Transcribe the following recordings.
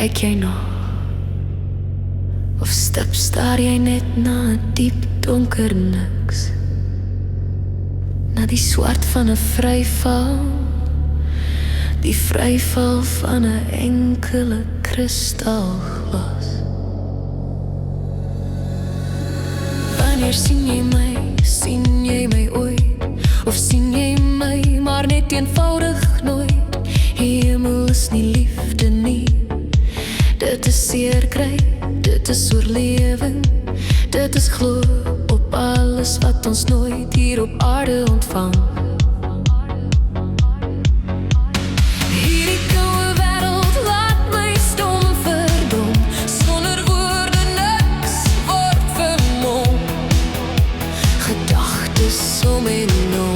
Kyk jy nog, of stap staar jy net na 'n diep donker niks, na die swart van 'n vryval, die vryval van 'n enkele kristalglas. Wanneer sien jy my ooit, of sien jy my maar net eenvoudig nooit? Hemel is nie liefde nie, dit is seer kry, dit is oorlewing, dit is glo op alles wat ons nooit hier op aarde ontvang. Hierdie koue wêreld laat my stom verdom, sonder woorde niks word vermom, gedagtes om en om.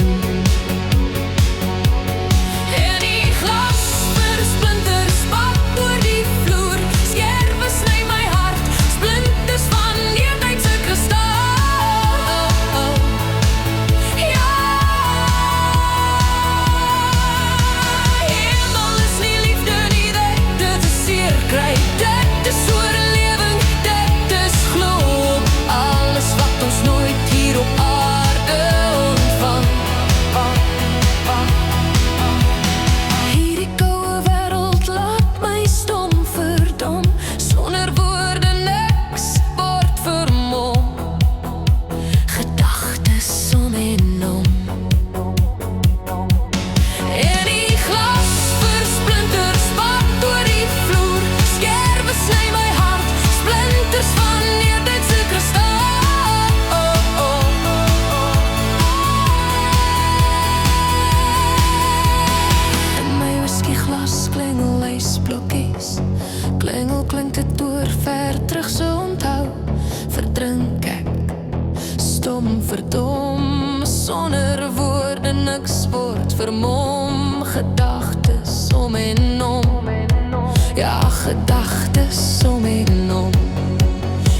Klingel klink dit oor ver terug, so onthou, verdrink ek, stom verdom, sonder woorde niks word vermom, gedagtes om en om, ja, gedagtes om en om.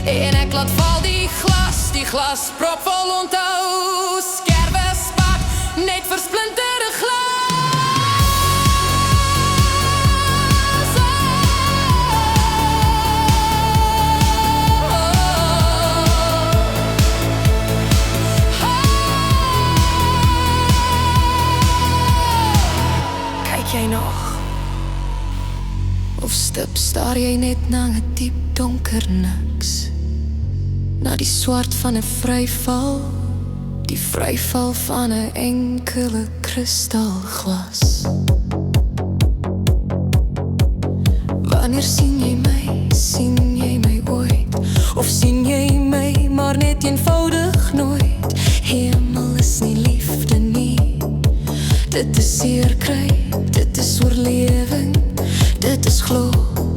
En ek laat val die glas propvol, onthou, skerwe spat, net versplinterde glas. Jy nog, of stip staar jy net na 'n diep donker niks, na die swart van 'n vryval, die vryval van 'n enkele kristalglas. Wanneer sien jy my ooit, of sien jy my maar net eenvoudig nooit? Hemel is nie liefde nie, dit is seer kry, dit is oorlewing, dit is glo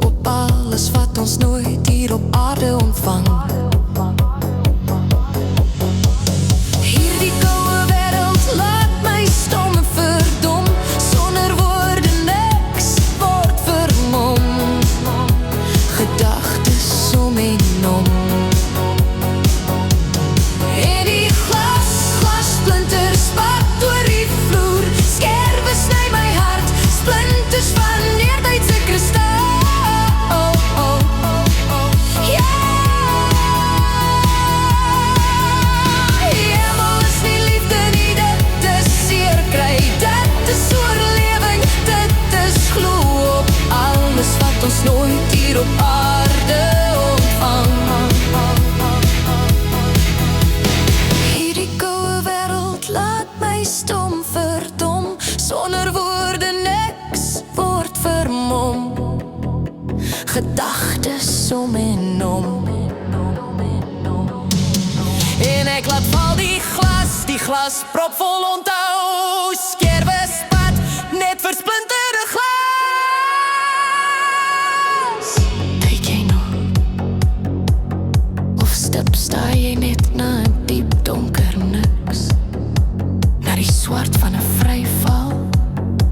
op alles wat ons nooit hier op aarde ontvang. Hierdie koue wêreld laat my stom verdom, sonder woorde niks word vermom, gedagtes om en om. En die glassplinters spat oor die vloer, skerwe sny my hart, splinters van neertydse kristal. Ja, hemel is nie liefde nie, dit is seer kry, dit is oorlewing, dit is glo op alles wat ons nooit hier op aarde ontvang. Hierdie koue wêreld laat my stom verdom, sonder woorde niks word vermom, gedagtes om en om. En ek laat val die glas propvol, onthou, skerwe spat, net versplinterde glas. Kyk jy nog, of stip staar jy net na 'n diep donker niks, na die swart van 'n vryval,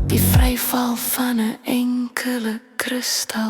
die vryval van 'n enkele kristal.